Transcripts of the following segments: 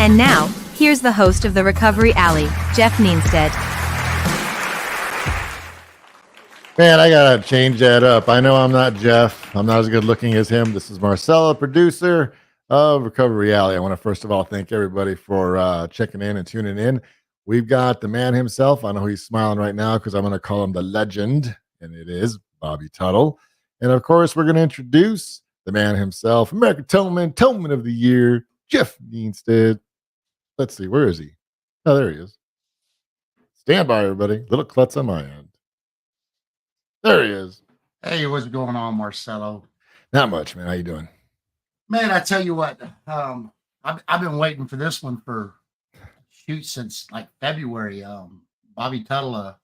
And now, here's the host of the Recovery Alley, Geoff Neenstead. Man, I gotta change that up. I know I'm not Geoff. I'm not as good looking as him. This is Marcella, producer of Recovery Alley. I want to first of all thank everybody for checking in and tuning in. We've got the man himself. I know he's smiling right now because I'm going to call him the legend, and it is Bobby Tuttle. And of course, we're going to introduce the man himself, American Towman of the Year, Geoff Neenstead. Let's see, where is he? Oh, there he is. Stand by, everybody. Little klutz on my end. There he is. Hey, what's going on, Marcelo? Not much, man. How you doing? Man, I tell you what, I've been waiting for this one since like February. Bobby Tuttle,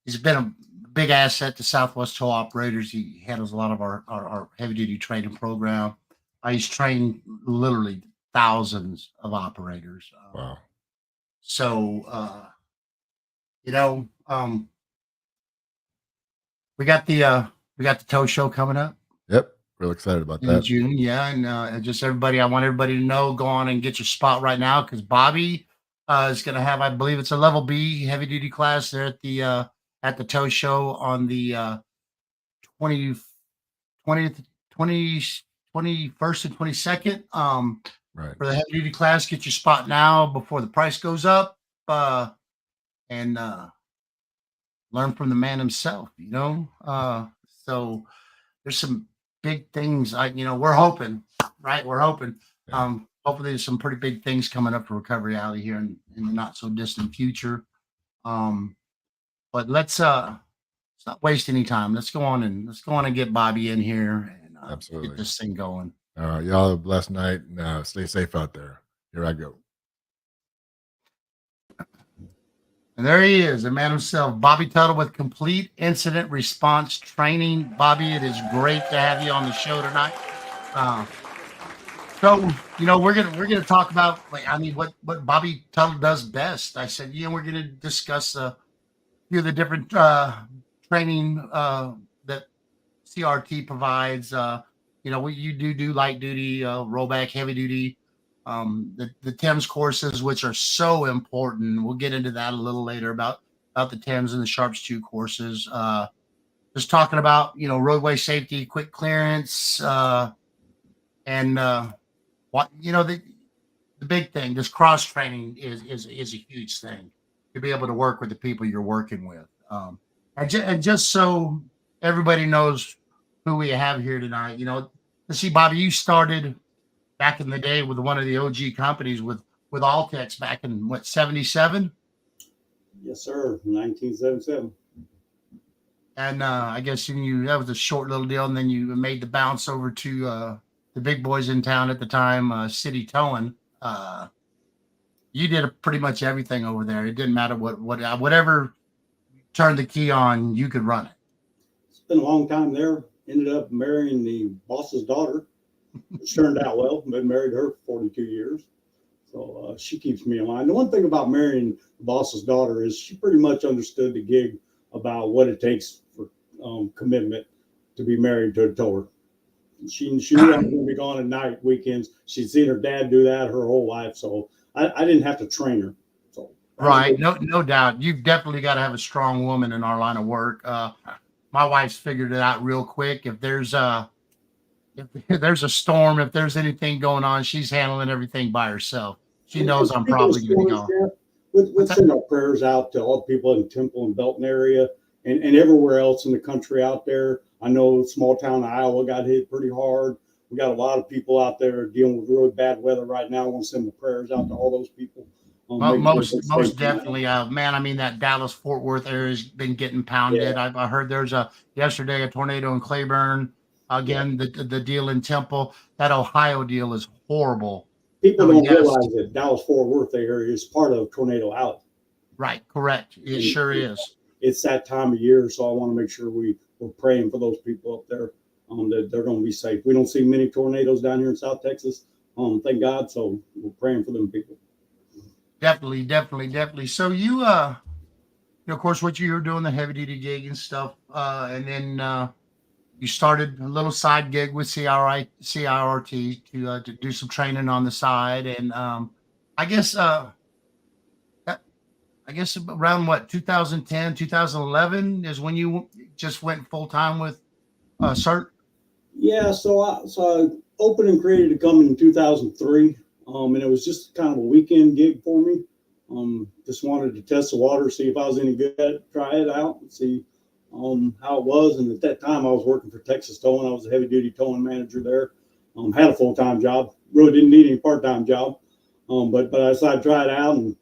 he's been a big asset to Southwest Tow Operators. He handles a lot of our heavy duty training program. He's trained literally thousands of operators. Wow. So, we got the tow show coming up. Yep. Real excited about In that. June, yeah, and just everybody, I want everybody to know, go on and get your spot right now because Bobby is going to have, I believe it's a level B heavy duty class there at the tow show on the 21st and 22nd. Right. For the heavy duty class, get your spot now before the price goes up, and learn from the man himself. So there's some big things. We're hoping, right? We're hoping. Yeah. Hopefully there's some pretty big things coming up for Recovery Alley here in the not so distant future. But let's not waste any time. Let's go on and get Bobby in here and Absolutely. get this thing going. All right, y'all have a blessed night. Now, stay safe out there. Here I go. And there he is, the man himself, Bobby Tuttle with complete incident response training. Bobby, it is great to have you on the show tonight. So we're gonna talk about what Bobby Tuttle does best. I said, we're gonna discuss a few of the different training that CRT provides. You do light duty, rollback, heavy duty. The TEMS courses, which are so important. We'll get into that a little later about the TEMS and the Sharps 2 courses. Just talking about, roadway safety, quick clearance, and the big thing, this cross training is a huge thing to be able to work with the people you're working with. And just so everybody knows who we have here tonight, let's see, Bobby, you started back in the day with one of the OG companies with Altex back in 77? Yes, sir. 1977. And I guess that was a short little deal, and then you made the bounce over to the big boys in town at the time, City Towing. You did pretty much everything over there. It didn't matter whatever turned the key on, you could run it. It's been a long time there. Ended up marrying the boss's daughter, which turned out well. Been married her for 42 years. So she keeps me in line. The one thing about marrying the boss's daughter is she pretty much understood the gig about what it takes for commitment to be married to a tower. She knew I was going to be gone at night, weekends. She'd seen her dad do that her whole life, so I didn't have to train her. So right, no doubt. You've definitely got to have a strong woman in our line of work. My wife's figured it out real quick. If there's a storm, if there's anything going on, she's handling everything by herself. She knows I'm probably going to go. We'll send our prayers out to all the people in Temple and Belton area and everywhere else in the country out there. I know small town Iowa got hit pretty hard. We got a lot of people out there dealing with really bad weather right now. I want to send the prayers out to all those people. Most definitely, man. That Dallas Fort Worth area has been getting pounded. Yeah. I heard there's yesterday a tornado in Claiborne. Again, the deal in Temple, that Ohio deal is horrible. People don't realize that Dallas Fort Worth area is part of Tornado Alley. Right, correct. It sure is. It's that time of year, so I want to make sure we're praying for those people up there that they're going to be safe. We don't see many tornadoes down here in South Texas, thank God. So we're praying for them people. Definitely. So you, of course, what you were doing, the heavy duty gig and stuff, and then you started a little side gig with CIRT to do some training on the side, and I guess I guess around what 2010, 2011 is when you just went full time with CERT. Yeah, so I opened and created a company in 2003, and it was just kind of a weekend gig for me. Just wanted to test the water, see if I was any good at it, try it out, and see how it was. And at that time, I was working for Texas Towing. I was a heavy duty towing manager there. Had a full time job. Really didn't need any part time job, but I decided to try it out, and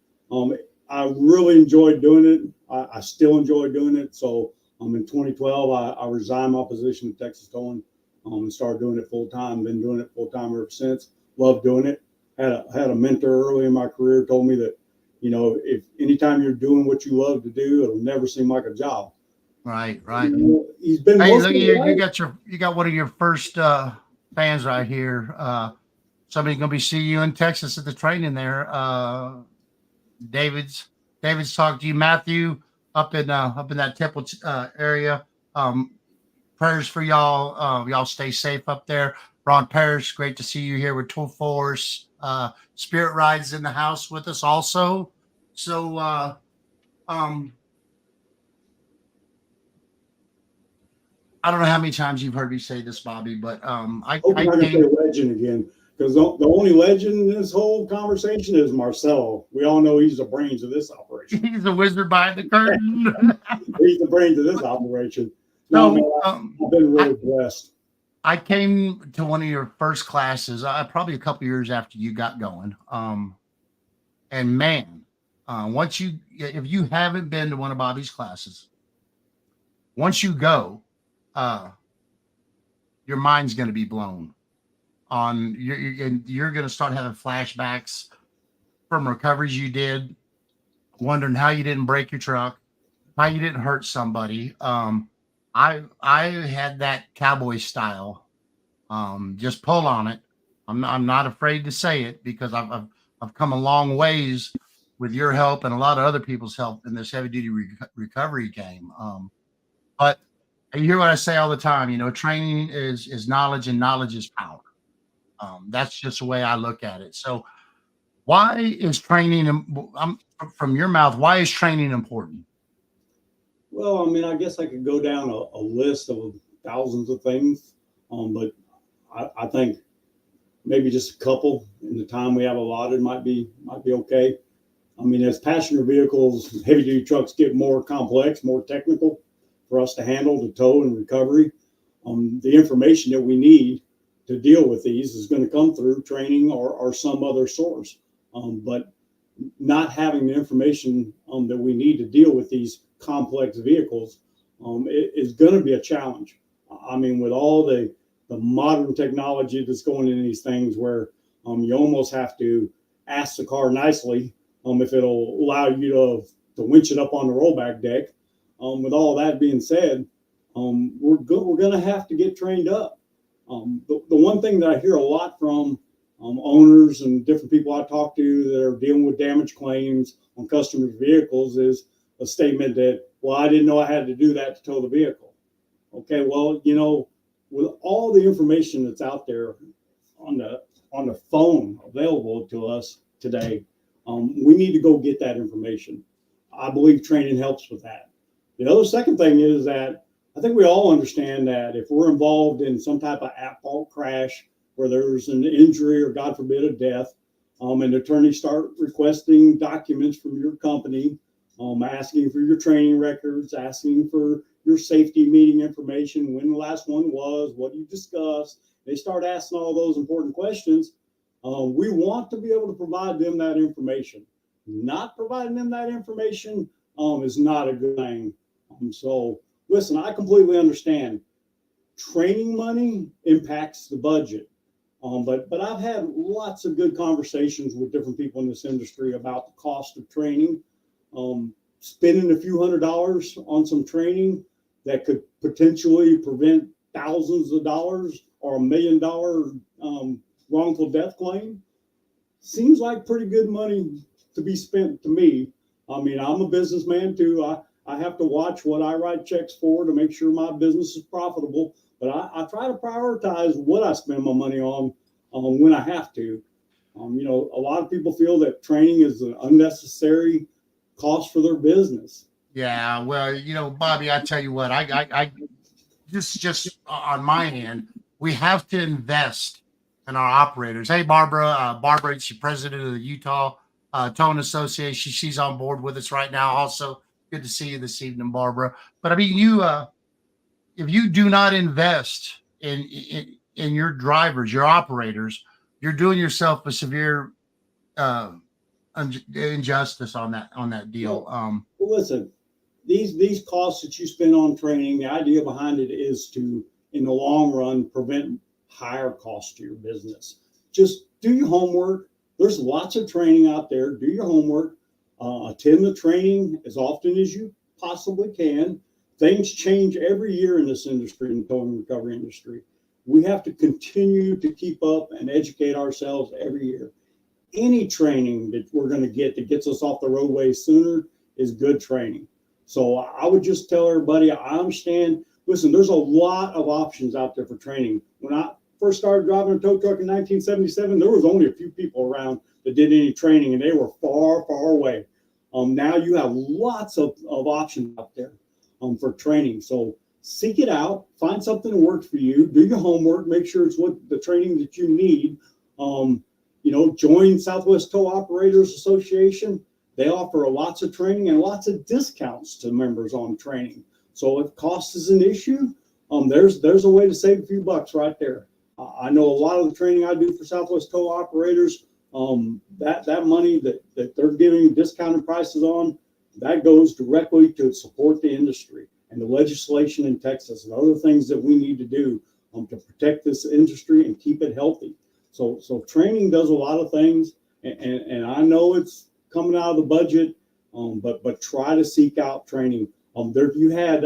I really enjoyed doing it. I still enjoy doing it. So in 2012, I resigned my position at Texas Towing and started doing it full time. Been doing it full time ever since. Love doing it. Had a mentor early in my career told me that, you know, if anytime you're doing what you love to do, it'll never seem like a job. Right, right. You know, he's been. Hey, look, you got one of your first fans right here. Somebody's gonna be seeing you in Texas at the training there. David's talked to you, Matthew, up in that Temple area. Prayers for y'all. Y'all stay safe up there. Ron Parrish, great to see you here with Tool Force. Spirit Rides in the house with us also. So I don't know how many times you've heard me say this, Bobby, but I Hope I'm not came. gonna say legend again, because the only legend in this whole conversation is Marcelo. We all know he's the brains of this operation. He's the wizard behind the curtain. He's the brains of this operation. No, man, I've been really blessed. I came to one of your first classes, probably a couple years after you got going. And man, if you haven't been to one of Bobby's classes, once you go, your mind's going to be blown. You're going to start having flashbacks from recoveries you did, wondering how you didn't break your truck, how you didn't hurt somebody. I had that cowboy style. Just pull on it. I'm not afraid to say it, because I've come a long ways with your help and a lot of other people's help in this heavy duty recovery game. But you hear what I say all the time. You know, training is knowledge, and knowledge is power. That's just the way I look at it. So, why is training? From your mouth, why is training important? Well, I mean, I guess I could go down a list of thousands of things, but I think maybe just a couple in the time we have allotted might be okay. I mean, as passenger vehicles, heavy duty trucks get more complex, more technical for us to handle, to tow and recovery. The information that we need to deal with these is going to come through training or some other source. But not having the information that we need to deal with these complex vehicles is going to be a challenge. I mean, with all the modern technology that's going into these things, where you almost have to ask the car nicely if it'll allow you to winch it up on the rollback deck. With all that being said, we're going to have to get trained up. The one thing that I hear a lot from owners and different people I talk to that are dealing with damage claims on customers' vehicles is a statement that, well, I didn't know I had to do that to tow the vehicle. Okay, well, you know, with all the information that's out there on the phone available to us today, we need to go get that information. I believe training helps with that. The other second thing is that I think we all understand that if we're involved in some type of at-fault crash where there's an injury or, God forbid, a death, and attorneys start requesting documents from your company, asking for your training records, asking for your safety meeting information, when the last one was, what you discussed. They start asking all those important questions. We want to be able to provide them that information. Not providing them that information is not a good thing. So listen, I completely understand training money impacts the budget. But I've had lots of good conversations with different people in this industry about the cost of training. Spending a few $100s on some training that could potentially prevent thousands of dollars or $1 million wrongful death claim seems like pretty good money to be spent to me. I mean, I'm a businessman too. I have to watch what I write checks for to make sure my business is profitable. but I try to prioritize what I spend my money on when I have to. A lot of people feel that training is an unnecessary cost for their business. Yeah, well, Bobby, I tell you what, I just on my end, we have to invest in our operators. Hey, Barbara, she's president of the Utah Towing Association. She's on board with us right now. Also, good to see you this evening, Barbara. But I mean, if you do not invest in your drivers, your operators, you're doing yourself a severe uh, injustice on that deal. Well, listen, these costs that you spend on training, the idea behind it is to, in the long run, prevent higher costs to your business. Just do your homework. There's lots of training out there. Do your homework. Attend the training as often as you possibly can. Things change every year in this industry, in the towing and recovery industry. We have to continue to keep up and educate ourselves every year. Any training that we're going to get that gets us off the roadway sooner is good training. So I would just tell everybody, I understand. Listen, there's a lot of options out there for training. When I first started driving a tow truck in 1977, there was only a few people around that did any training, and they were far, far away. Now you have lots of options out there for training. So seek it out, find something that works for you, do your homework, make sure it's what the training that you need. Join Southwest Tow Operators Association. They offer lots of training and lots of discounts to members on training. So if cost is an issue, there's a way to save a few bucks right there. I know a lot of the training I do for Southwest Tow Operators, that money that they're giving discounted prices on, that goes directly to support the industry and the legislation in Texas and other things that we need to do to protect this industry and keep it healthy. So training does a lot of things, and I know it's coming out of the budget, but try to seek out training. You had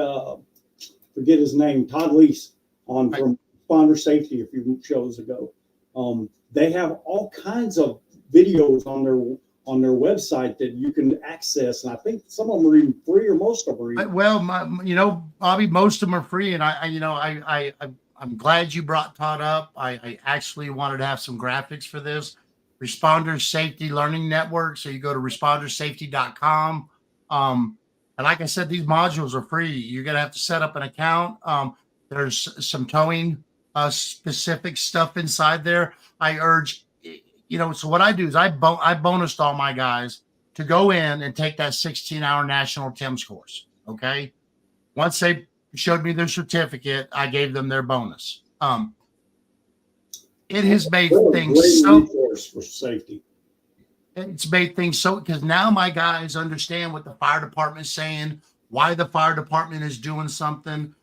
forget his name, Todd Lease on from Responder Safety a few shows ago. They have all kinds of videos on their website that you can access, and I think some of them are even free, or most of them are even. Well, Bobby, most of them are free, and I'm glad you brought Todd up. I actually wanted to have some graphics for this. Responder Safety Learning Network. So you go to respondersafety.com. And like I said, these modules are free. You're going to have to set up an account. There's some towing specific stuff inside there. I urge, so what I do is I bonused all my guys to go in and take that 16-hour national TIMS course. Okay. Once they showed me their certificate, I gave them their bonus. It has made things so for safety. It's made things so, because now my guys understand what the fire department is saying, why the fire department is doing something,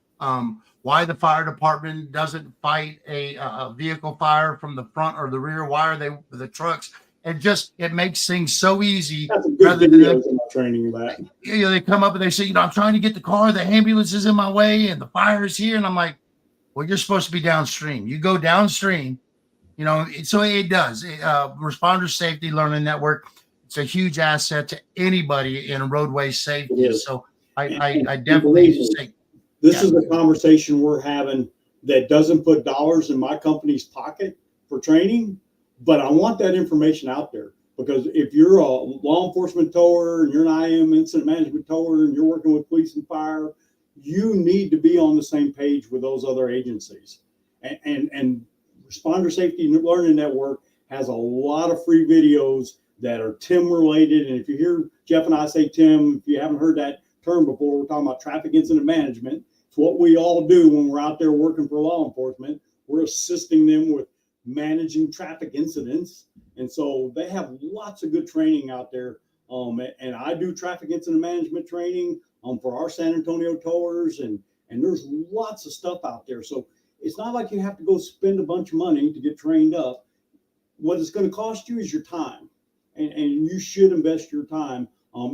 why the fire department doesn't fight a vehicle fire from the front or the rear. Why are the trucks? It makes things so easy. That's a good video in my training of that. They come up and they say, I'm trying to get the car, the ambulance is in my way, and the fire is here. And I'm like, well, you're supposed to be downstream. You go downstream, so it does. Responder Safety Learning Network. It's a huge asset to anybody in roadway safety. So I definitely say this is the conversation we're having that doesn't put dollars in my company's pocket for training. But I want that information out there, because if you're a law enforcement tower and you're an IM incident management tower and you're working with police and fire, you need to be on the same page with those other agencies. And Responder Safety Learning Network has a lot of free videos that are TIM related. And if you hear Geoff and I say TIM, if you haven't heard that term before, we're talking about traffic incident management. It's what we all do when we're out there working for law enforcement. We're assisting them with managing traffic incidents. And so they have lots of good training out there. And I do traffic incident management training for our San Antonio towers, and there's lots of stuff out there. So it's not like you have to go spend a bunch of money to get trained up. What it's going to cost you is your time, and you should invest your time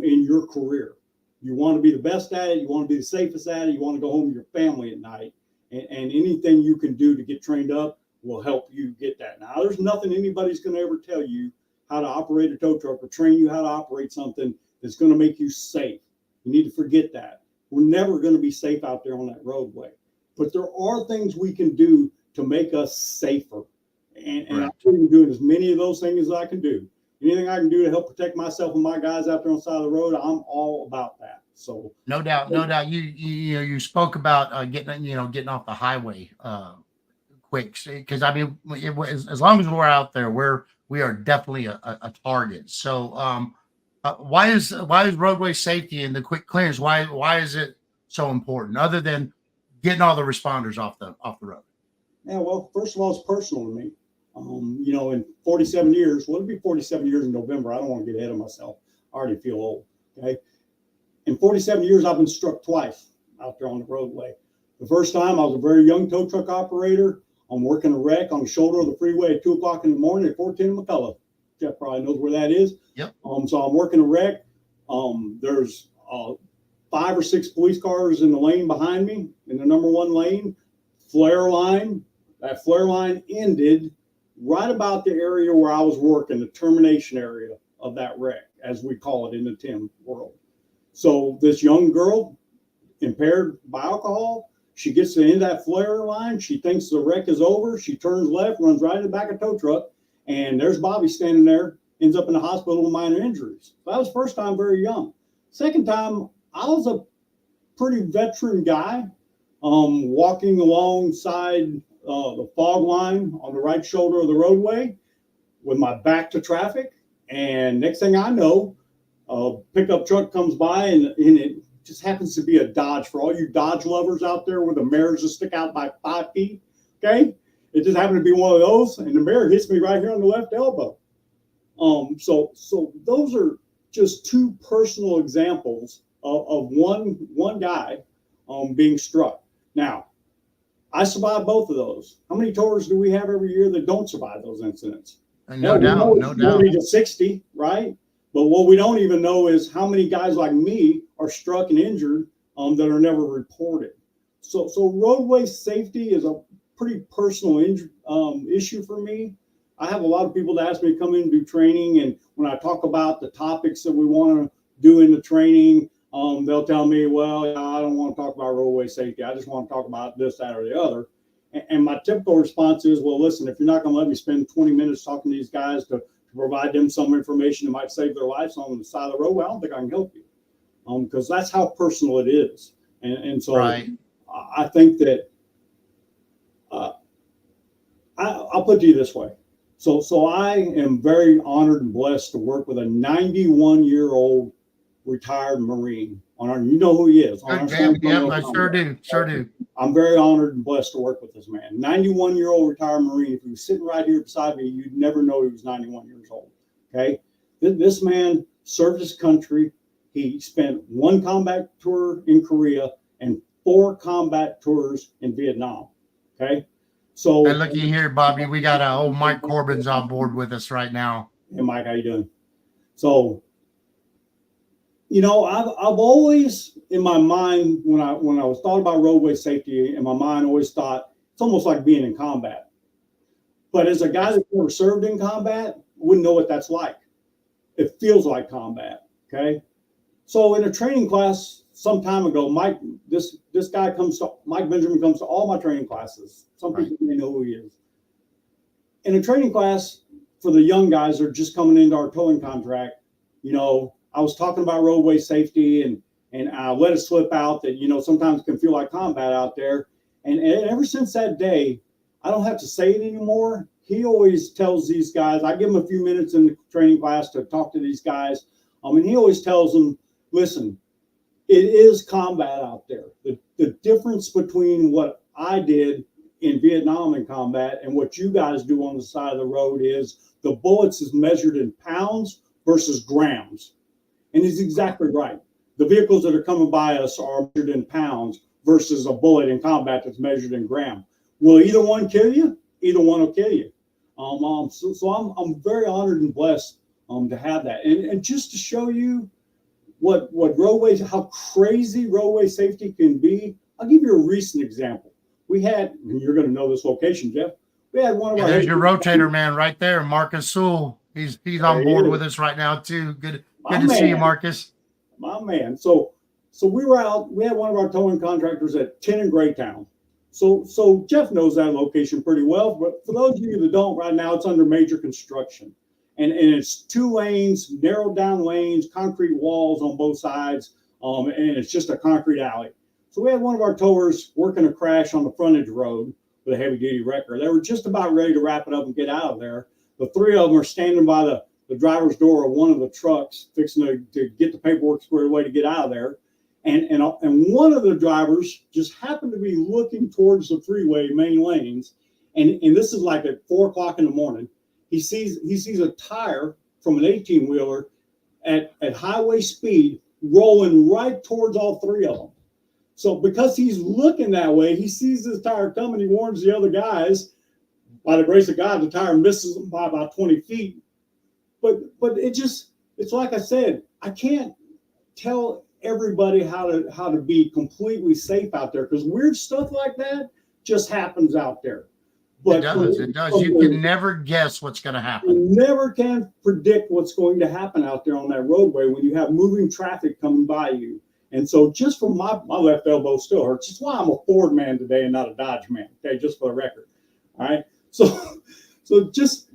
in your career. You want to be the best at it. You want to be the safest at it. You want to go home to your family at night, and anything you can do to get trained up will help you get that. Now, there's nothing anybody's going to ever tell you how to operate a tow truck or train you how to operate something that's going to make you safe. You need to forget that. We're never going to be safe out there on that roadway. but there are things we can do to make us safer. And Right. I'm doing as many of those things as I can do. Anything I can do to help protect myself and my guys out there on the side of the road, I'm all about that. So No doubt, no doubt. You spoke about getting off the highway quick, because I mean, as long as we're out there, we are definitely a target. So why is roadway safety and the quick clearance, why is it so important, other than getting all the responders off the road? yeah, well, first of all, it's personal to me. In 47 years, well, it'll be 47 years in November. I don't want to get ahead of myself. I already feel old. Okay. In 47 years, I've been struck twice out there on the roadway. The first time, I was a very young tow truck operator. I'm working a wreck on the shoulder of the freeway at 2 o'clock in the morning at 410 McCullough. Geoff probably knows where that is. Yep. So I'm working a wreck. There's 5 or 6 police cars in the lane behind me, in the number 1 lane. Flare line. That flare line ended right about the area where I was working, the termination area of that wreck, as we call it in the TIM world. So this young girl, impaired by alcohol, she gets to the end of that flare line. She thinks the wreck is over. She turns left, runs right in the back of a tow truck, and there's Bobby standing there, ends up in the hospital with minor injuries. So that was first time, very young. Second time, I was a pretty veteran guy, walking alongside the fog line on the right shoulder of the roadway with my back to traffic. And next thing I know, a pickup truck comes by, and it just happens to be a Dodge. For all you Dodge lovers out there where the mirrors just stick out by 5 feet, okay? It just happened to be one of those, and the mirror hits me right here on the left elbow. So those are just 2 personal examples of one guy being struck. Now, I survived both of those. How many towers do we have every year that don't survive those incidents? No doubt, no doubt. 40 to 60, right? But what we don't even know is how many guys like me are struck and injured that are never reported. So roadway safety is a pretty personal issue for me. I have a lot of people that ask me to come in and do training, and when I talk about the topics that we want to do in the training, they'll tell me, well, I don't want to talk about roadway safety. I just want to talk about this, that, or the other. And my typical response is, well, listen, if you're not going to let me spend 20 minutes talking to these guys to provide them some information that might save their lives on the side of the road, well, I don't think I can help you, because that's how personal it is. And so right. I think that I'll put it to you this way. So I am very honored and blessed to work with a 91-year-old retired Marine on our, you know who he is. I sure do. I'm very honored and blessed to work with this man. 91-year-old retired Marine. If he was sitting right here beside me, you'd never know he was 91 years old. Okay. This man served his country. He spent 1 combat tour in Korea and 4 combat tours in Vietnam. Okay. So, and looky here, Bobby, we got old Mike Corbin's on board with us right now. Hey, Mike, how you doing? So, I've always, in my mind, when I was thought about roadway safety, in my mind, always thought it's almost like being in combat. But as a guy that's never served in combat, wouldn't know what that's like. It feels like combat. Okay. So in a training class some time ago, Mike Benjamin comes to all my training classes. Some people may know who he is. In a training class for the young guys that are just coming into our towing contract, I was talking about roadway safety and I let it slip out that, sometimes it can feel like combat out there. And ever since that day, I don't have to say it anymore. He always tells these guys, I give him a few minutes in the training class to talk to these guys. And he always tells them, listen, it is combat out there. The difference between what I did in Vietnam in combat and what you guys do on the side of the road is the bullets is measured in pounds versus grams. And he's exactly right. The vehicles that are coming by us are measured in pounds versus a bullet in combat that's measured in gram. Will either one kill you? Either one will kill you. So I'm very honored and blessed to have that. And just to show you what roadways, how crazy roadway safety can be, I'll give you a recent example. We had, and you're going to know this location, Geoff. We had one of our. There's your rotator man right there, Marcus Sewell. He's on board with us right now too. Good to see you, Marcus. My man. So we were out. We had one of our towing contractors at 10 in Greytown. So Geoff knows that location pretty well, but for those of you that don't, right now it's under major construction. And it's 2 lanes, narrowed down lanes, concrete walls on both sides, and it's just a concrete alley. So we had one of our towers working a crash on the frontage road with a heavy duty wrecker. They were just about ready to wrap it up and get out of there. The 3 of them are standing by the driver's door of one of the trucks, fixing to get the paperwork squared away to get out of there. And one of the drivers just happened to be looking towards the freeway main lanes. And this is like at 4 o'clock in the morning. He sees a tire from an 18-wheeler at highway speed rolling right towards all 3 of them. So because he's looking that way, he sees this tire coming. He warns the other guys. By the grace of God, the tire misses them by about 20 feet. But it's like I said, I can't tell everybody how to be completely safe out there, because weird stuff like that just happens out there. But it does. You can never guess what's going to happen. You never can predict what's going to happen out there on that roadway when you have moving traffic coming by you. And so just from my left elbow still hurts. That's why I'm a Ford man today and not a Dodge man. Okay, just for the record. All right. So just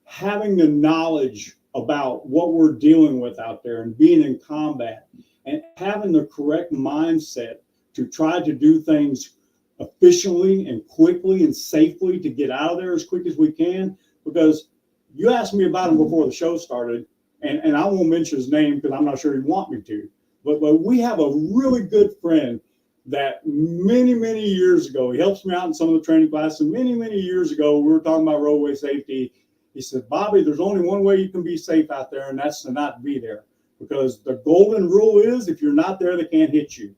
having the knowledge about what we're dealing with out there and being in combat and having the correct mindset to try to do things efficiently and quickly and safely to get out of there as quick as we can. Because you asked me about him before the show started, and I won't mention his name because I'm not sure he'd want me to, but we have a really good friend that many years ago, he helps me out in some of the training classes. Many years ago, we were talking about roadway safety. He said, Bobby, there's only one way you can be safe out there, and that's to not be there. Because the golden rule is, if you're not there, they can't hit you.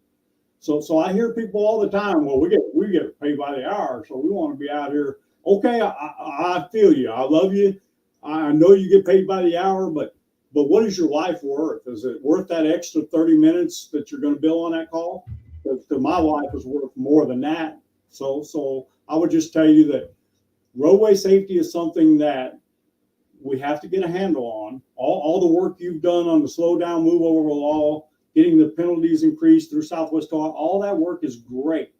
So I hear people all the time, well, we get paid by the hour, so we want to be out here. Okay, I feel you. I love you. I know you get paid by the hour, but what is your life worth? Is it worth that extra 30 minutes that you're going to bill on that call? Because my life is worth more than that. So I would just tell you that roadway safety is something that we have to get a handle on. All the work you've done on the slow down, move over law, getting the penalties increased through Southwest Talk, all that work is great.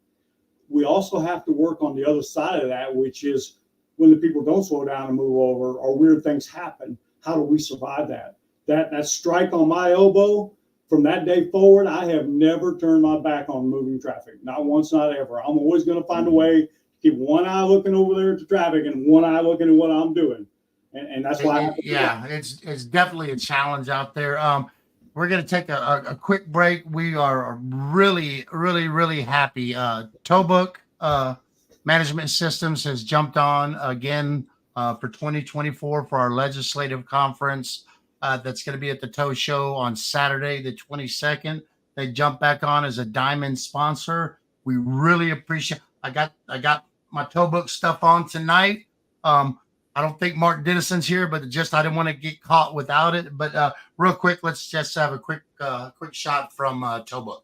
We also have to work on the other side of that, which is when the people don't slow down and move over or weird things happen, how do we survive that? That strike on my elbow, from that day forward, I have never turned my back on moving traffic. Not once, not ever. I'm always going to find a way to keep one eye looking over there at the traffic and one eye looking at what I'm doing. And that's why. It's definitely a challenge out there. We're going to take a quick break. We are really happy. Towbook Management Systems has jumped on again for 2024 for our legislative conference. That's going to be at the Tow Show on Saturday, the 22nd. They jump back on as a diamond sponsor. We really appreciate. I got my Towbook stuff on tonight. I don't think Mark Dennison's here, but I didn't want to get caught without it. But real quick, let's just have a quick shot from Towbook.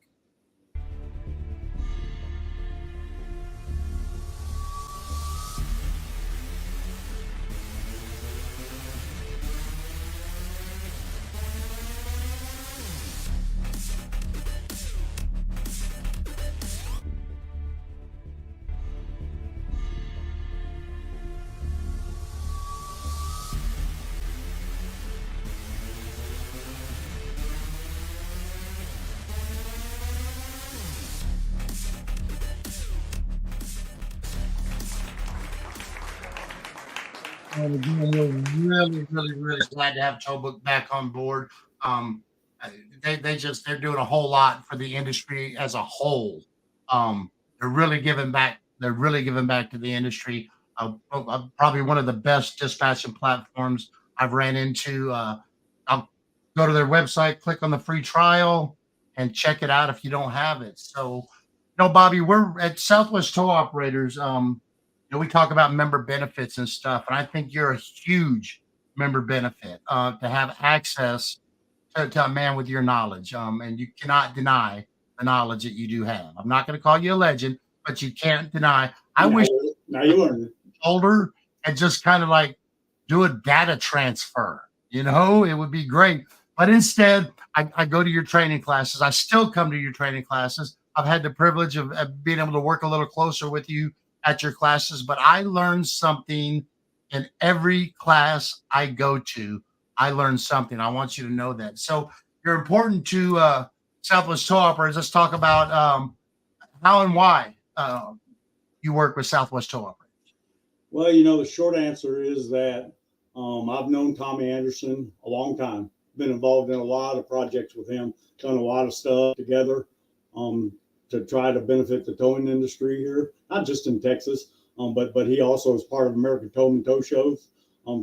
And again, we're really glad to have Towbook back on board. They're doing a whole lot for the industry as a whole. They're really giving back. They're really giving back to the industry. Probably one of the best dispatching platforms I've ran into. I'll go to their website, click on the free trial, and check it out if you don't have it. So, Bobby, we're at Southwest Tow Operators. We talk about member benefits and stuff, and I think you're a huge member benefit to have access to a man with your knowledge. And you cannot deny the knowledge that you do have. I'm not going to call you a legend, but you can't deny. I wish now you learned older and just kind of like do a data transfer. It would be great. But instead, I go to your training classes. I still come to your training classes. I've had the privilege of being able to work a little closer with you at your classes, but I learned something in every class I go to. I learned something. I want you to know that. So you're important to Southwest Tow Operators. Let's talk about how and why you work with Southwest Tow Operators. Well, you know, the short answer is that I've known Tommy Anderson a long time. Been involved in a lot of projects with him, done a lot of stuff together to try to benefit the towing industry here, not just in Texas, but he also is part of American Towman Tow Shows.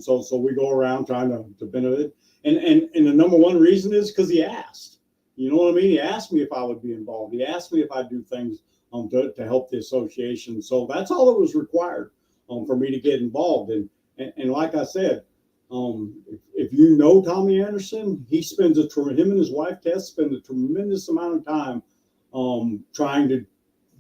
So we go around trying to benefit. And the number one reason is because he asked. You know what I mean? He asked me if I would be involved. He asked me if I'd do things to help the association. So that's all that was required for me to get involved. And like I said, if you know Tommy Anderson, he spends him and his wife Tess spend a tremendous amount of time trying to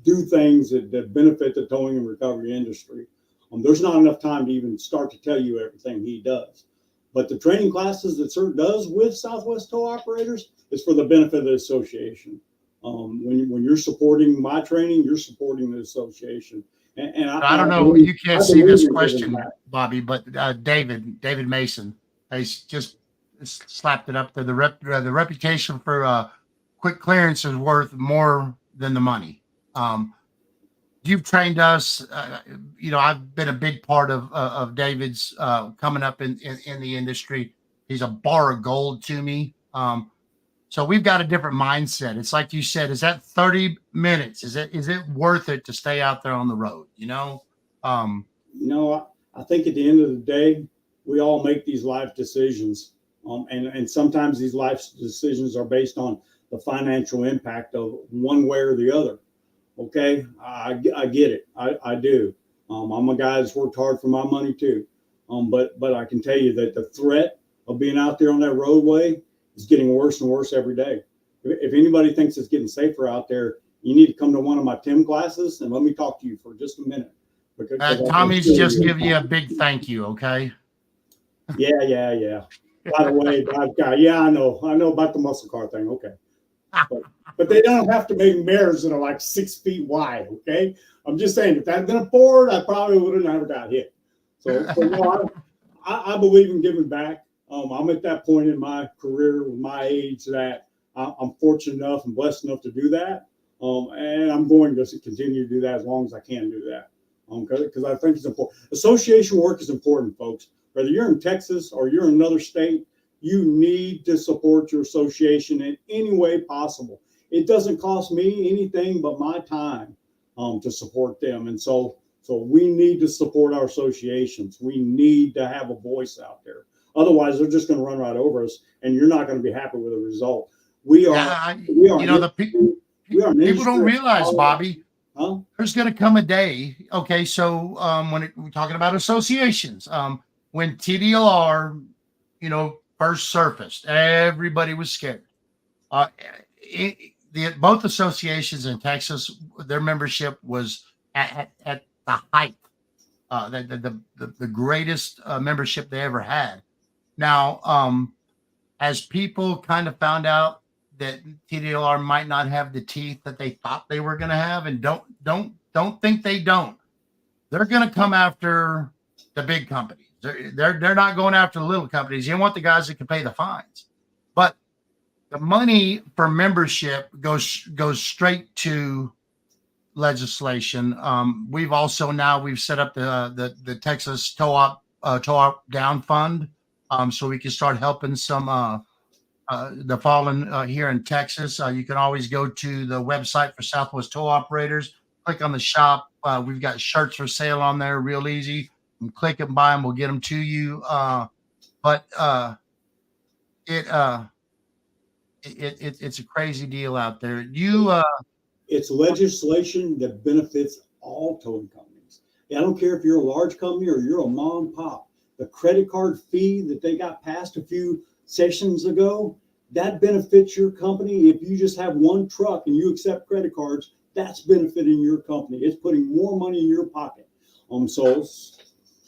do things that benefit the towing and recovery industry. There's not enough time to even start to tell you everything he does. But the training classes that CIRT does with Southwest Tow Operators is for the benefit of the association. When you're supporting my training, you're supporting the association. And I don't know. You can't see this question, Bobby, but David Mason, he's just slapped it up there. The reputation for quick clearance is worth more than the money. You've trained us. I've been a big part of David's coming up in the industry. He's a bar of gold to me. So we've got a different mindset. It's like you said, is that 30 minutes? Is it worth it to stay out there on the road? I think at the end of the day, we all make these life decisions. And sometimes these life decisions are based on the financial impact of one way or the other. Okay. I get it. I do. I'm a guy that's worked hard for my money too. But I can tell you that the threat of being out there on that roadway is getting worse and worse every day. If anybody thinks it's getting safer out there, you need to come to one of my TIM classes and let me talk to you for just a minute. Tommy's just give you a big thank you, okay? Yeah. By the way, I know about the muscle car thing, okay. But they don't have to make mirrors that are like 6 feet wide, okay? I'm just saying, if that had been a Ford, I probably would have never got hit. So no, I believe in giving back. I'm at that point in my career with my age that I'm fortunate enough and blessed enough to do that. And I'm going to continue to do that as long as I can do that. Because I think it's important. Association work is important, folks. Whether you're in Texas or you're in another state, you need to support your association in any way possible. It doesn't cost me anything but my time to support them. And so we need to support our associations. We need to have a voice out there. Otherwise, they're just going to run right over us, and you're not going to be happy with the result. People don't realize, Bobby, there's going to come a day. Okay, so when we're talking about associations, when TDLR, first surfaced, everybody was scared. Both associations in Texas, their membership was at the height, the greatest membership they ever had. Now, as people kind of found out that TDLR might not have the teeth that they thought they were going to have, and don't think they don't, they're going to come after the big companies. They're not going after the little companies. You want the guys that can pay the fines, but the money for membership goes straight to legislation. We've set up the Texas Tow-Op Down Fund. So we can start helping some the fallen here in Texas. You can always go to the website for Southwest Tow Operators, click on the shop. We've got shirts for sale on there, real easy. And click and buy them. We'll get them to you. It's a crazy deal out there. It's legislation that benefits all towing companies. I don't care if you're a large company or you're a mom and pop. The credit card fee that they got passed a few sessions ago, that benefits your company. If you just have one truck and you accept credit cards, that's benefiting your company. It's putting more money in your pocket.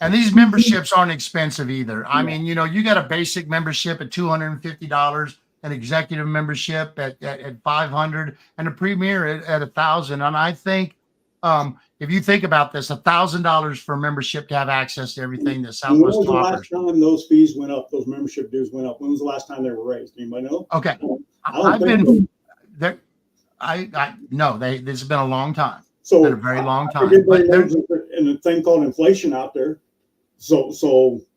And these memberships aren't expensive either. I mean, you got a basic membership at $250, an executive membership at 500, and a premier at 1,000. And I think if you think about this, $1,000 for membership to have access to everything that When Southwest was the last offers. time those fees went up? Those membership dues went up. When was the last time they were raised? Anybody know? Okay, I I've don't think been there. No, this has been a long time. so. Been a very long time. Everybody But there- knows in a thing called inflation out there. So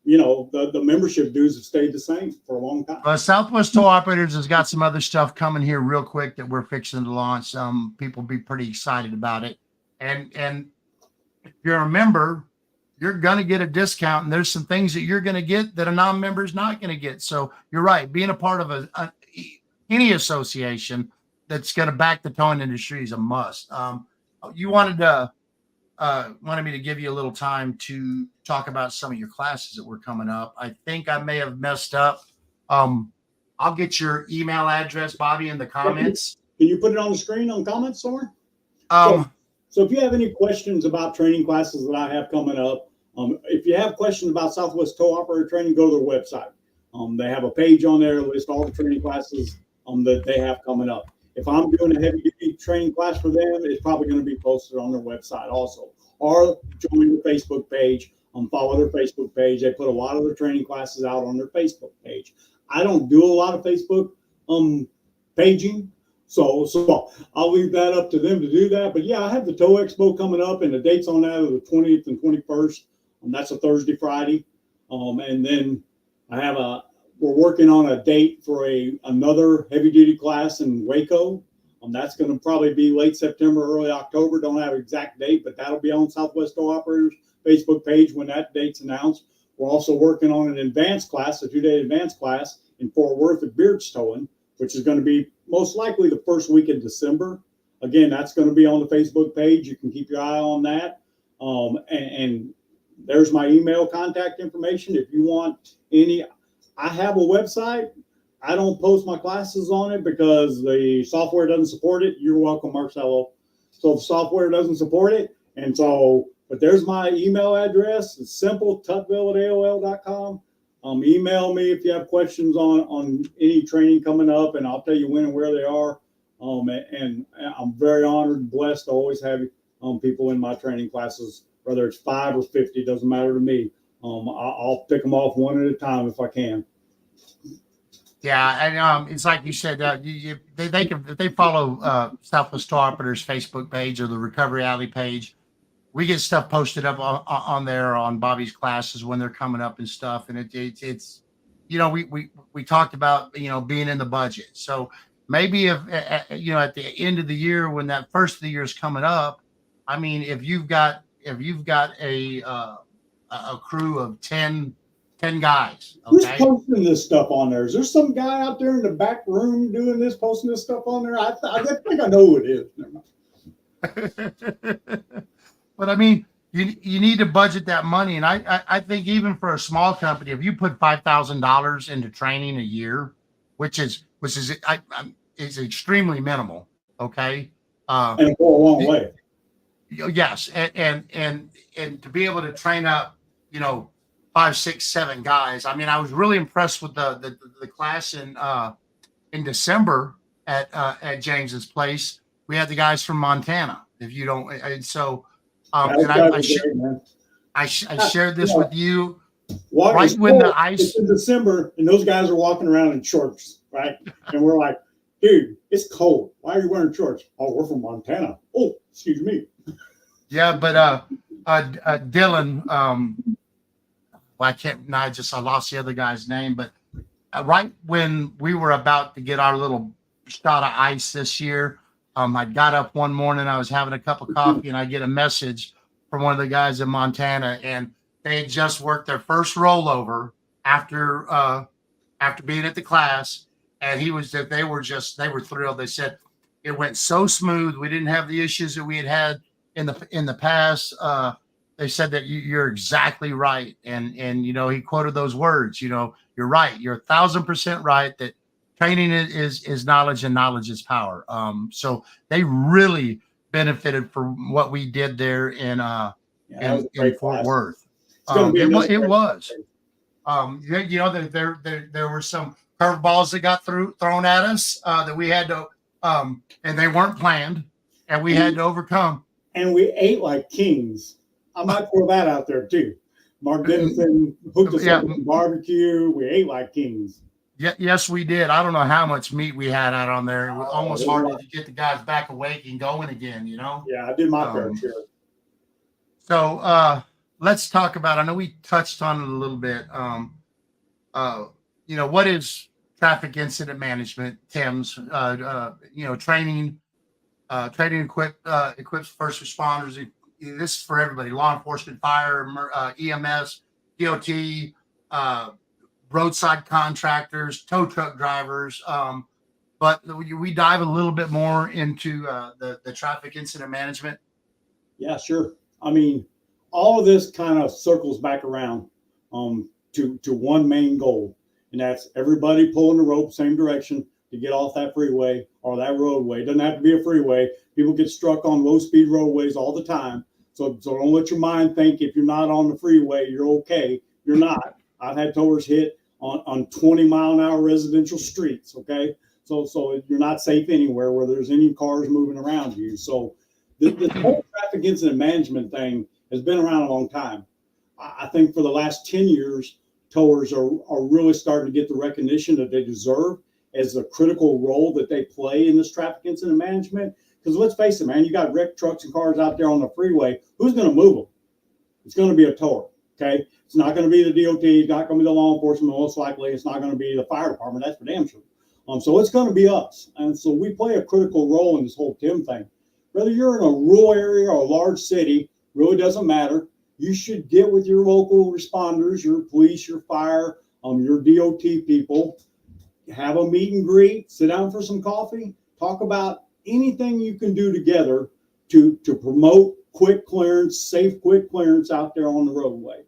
the membership dues have stayed the same for a long time. Southwest Toll Operators has got some other stuff coming here real quick that we're fixing to launch. People be pretty excited about it. And if you're a member, you're going to get a discount. And there's some things that you're going to get that a non-member is not going to get. So you're right. Being a part of any association that's going to back the towing industry is a must. You wanted me to give you a little time to talk about some of your classes that were coming up. I think I may have messed up. I'll get your email address, Bobby, in the comments. Can you put it on the screen on comments somewhere? So if you have any questions about training classes that I have coming up, if you have questions about Southwest Tow Operator Training, go to their website. They have a page on there, list all the training classes that they have coming up. If I'm doing a heavy duty training class for them, it's probably going to be posted on their website also. Or join the Facebook page, follow their Facebook page. They put a lot of their training classes out on their Facebook page. I don't do a lot of Facebook paging, so I'll leave that up to them to do that. But yeah, I have the Tow Expo coming up, and the dates on that are the 20th and 21st. That's a Thursday, Friday, and then I have we're working on a date for another heavy duty class in Waco. That's going to probably be late September, early October. Don't have an exact date, but that'll be on Southwest Tow Operators Facebook page when that date's announced. We're also working on an advanced class, a 2-day advanced class in Fort Worth at Beards Towing, which is going to be most likely the first week in December. Again, that's going to be on the Facebook page. You can keep your eye on that. And there's my email contact information. If you want any, I have a website. I don't post my classes on it because the software doesn't support it. You're welcome, Marcelo. So the software doesn't support it. And so, but there's my email address. It's simple, tuttville@aol.com. Email me if you have questions on any training coming up, and I'll tell you when and where they are. And I'm very honored and blessed to always have people in my training classes, whether it's 5 or 50, doesn't matter to me. I'll pick them off one at a time if I can. Yeah, and it's like you said, they can, if they follow Southwest Tow Operators Facebook page or the Recovery Alley page, we get stuff posted up on there on Bobby's classes when they're coming up and stuff. And it's we talked about being in the budget. So maybe if at the end of the year when that first of the year is coming up, I mean, if you've got a crew of 10 guys. Who's Okay. posting this stuff on there? Is there some guy out there in the back room doing this, posting this stuff on there? I think I know who it is. But I mean, you need to budget that money. And I think even for a small company, if you put $5,000 into training a year, which is extremely minimal. Okay. And go a long way. Yes. And to be able to train up, 5, 6, 7 guys. I mean, I was really impressed with the class in December at James's place. We had the guys from Montana. If you don't, and so and I shared this with you right when the ice. It's in December, and those guys are walking around in shorts, right? And we're like, dude, it's cold. Why are you wearing shorts? Oh, we're from Montana. Oh, excuse me. Yeah, but Dylan. Well, I lost the other guy's name, but right when we were about to get our little shot of ice this year, I got up one morning, I was having a cup of coffee, and I get a message from one of the guys in Montana, and they had just worked their first rollover after being at the class, and they were thrilled. They said it went so smooth. We didn't have the issues that we had in the past. They said that you're exactly right. And he quoted those words, you're right. You're 1,000% right that training is knowledge and knowledge is power. So they really benefited from what we did there in Fort Worth. It was. There were some curveballs that got thrown at us that we had to, and they weren't planned, and we had to overcome. And we ate like kings. I might throw that out there too. Mark Dennison hooked us up with barbecue. We ate like kings. Yeah, yes, we did. I don't know how much meat we had out on there. It was almost hard to get the guys back awake and going again, you know? Yeah, I did my fair share. So let's talk about, I know we touched on it a little bit. You know, what is traffic incident management, TIMS? You know, training equips first responders. This is for everybody: law enforcement, fire, EMS, DOT, roadside contractors, tow truck drivers. But we dive a little bit more into the traffic incident management. Yeah, sure. I mean, all of this kind of circles back around to one main goal, and that's everybody pulling the rope same direction to get off that freeway or that roadway. It doesn't have to be a freeway. People get struck on low-speed roadways all the time. So don't let your mind think if you're not on the freeway, you're okay. You're not. I've had towers hit on 20-mile-an-hour residential streets, okay? So you're not safe anywhere where there's any cars moving around you. So the whole traffic incident management thing has been around a long time. I think for the last 10 years, towers are really starting to get the recognition that they deserve as a critical role that they play in this traffic incident management. Because let's face it, man, you got wrecked trucks and cars out there on the freeway. Who's going to move them? It's going to be a tower, okay? It's not going to be the DOT. It's not going to be the law enforcement. Most likely, it's not going to be the fire department. That's for damn sure. So it's going to be us. And so we play a critical role in this whole TIM thing. Whether you're in a rural area or a large city, really doesn't matter. You should get with your local responders, your police, your fire, your DOT people, have a meet and greet, sit down for some coffee, talk about anything you can do together to promote quick clearance, safe quick clearance out there on the roadway.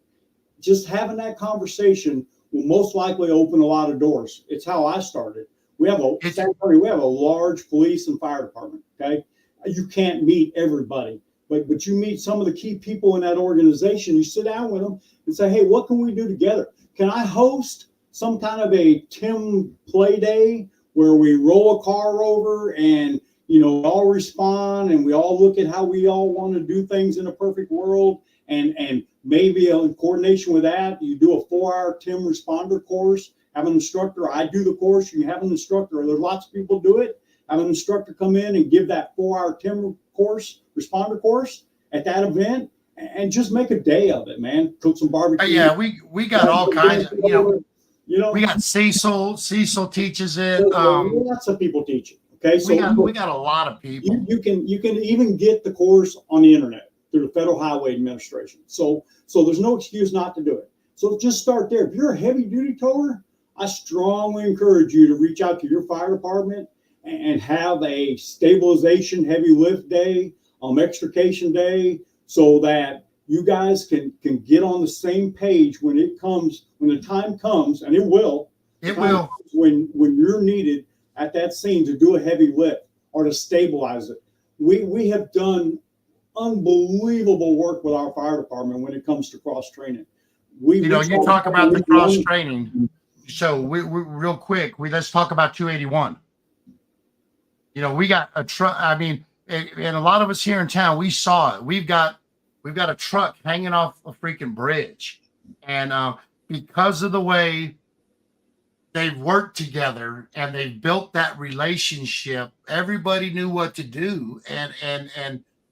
Just having that conversation will most likely open a lot of doors. It's how I started. We have a large police and fire department, okay? You can't meet everybody, but you meet some of the key people in that organization. You sit down with them and say, hey, what can we do together? Can I host some kind of a TIM play day where we roll a car over and, you know, all respond and we all look at how we all want to do things in a perfect world, and maybe in coordination with that, you do a 4-hour TIM responder course, have an instructor. I do the course, you have an instructor. There's lots of people do it. Have an instructor come in and give that 4-hour TIM course, responder course at that event, and just make a day of it, man. Cook some barbecue. Yeah, we got all kinds of, you know, we got Cecil. Cecil teaches it. Lots of people teach it. Okay, so we got a lot of people. You can even get the course on the internet through the Federal Highway Administration. So there's no excuse not to do it. So just start there. If you're a heavy duty tower, I strongly encourage you to reach out to your fire department and have a stabilization heavy lift day, extrication day, so that you guys can get on the same page when the time comes, and it will. It will. When you're needed at that scene to do a heavy lift or to stabilize it. We have done unbelievable work with our fire department when it comes to cross training. You talk about the cross training. So we real quick, let's talk about 281. You know, we got a truck. I mean, and a lot of us here in town, we saw it. We've got a truck hanging off a freaking bridge, and because of the way they've worked together and they've built that relationship, everybody knew what to do, and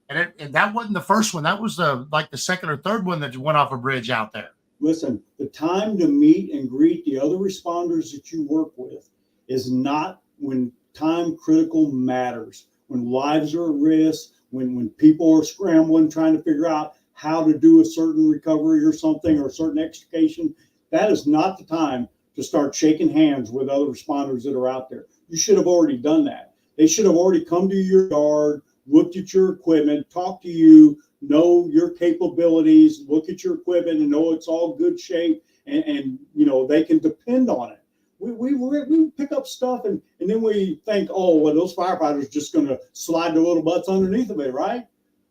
that wasn't the first one. That was the second or third one that went off a bridge out there. Listen, the time to meet and greet the other responders that you work with is not when time critical matters, when lives are at risk, when people are scrambling, trying to figure out how to do a certain recovery or something or a certain extrication. That is not the time to start shaking hands with other responders that are out there. You should have already done that. They should have already come to your yard, looked at your equipment, talked to you, know your capabilities, look at your equipment and know it's all good shape, and you know they can depend on it. We pick up stuff and then we think, oh, well, those firefighters just going to slide their little butts underneath of it, right?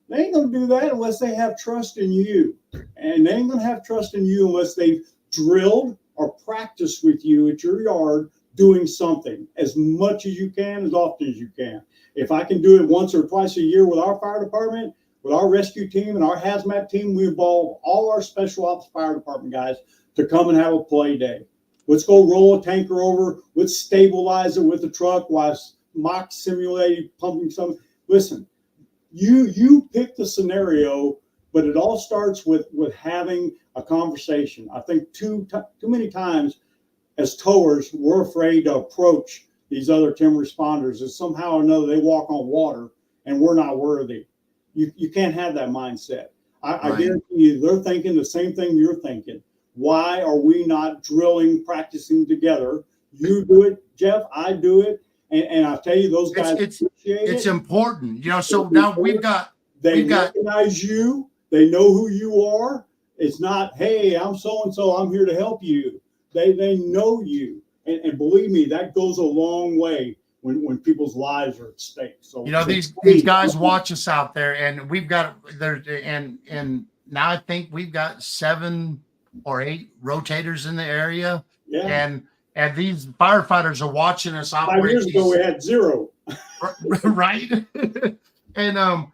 They ain't going to do that unless they have trust in you. And they ain't going to have trust in you unless they've drilled or practiced with you at your yard doing something as much as you can, as often as you can. If I can do it once or twice a year with our fire department, with our rescue team and our hazmat team, we involve all our special ops fire department guys to come and have a play day. Let's go roll a tanker over. Let's stabilize it with the truck while mock simulated pumping something. Listen, you pick the scenario, but it all starts with having a conversation. I think too many times as towers, we're afraid to approach these other timber responders, as somehow or another they walk on water and we're not worthy. You can't have that mindset. I guarantee you they're thinking the same thing you're thinking. Why are we not drilling, practicing together? You do it, Geoff, I do it. And I'll tell you, those guys it's important, you know. So now they recognize you, they know who you are. It's not, hey, I'm so and so, I'm here to help you. They know you, and believe me, that goes a long way when people's lives are at stake. So you know, these guys watch us out there, and we've got there, and now I think we've got 7 or 8 rotators in the area. Yeah. And these firefighters are watching us operate. 5 years ago, we had 0. Right. And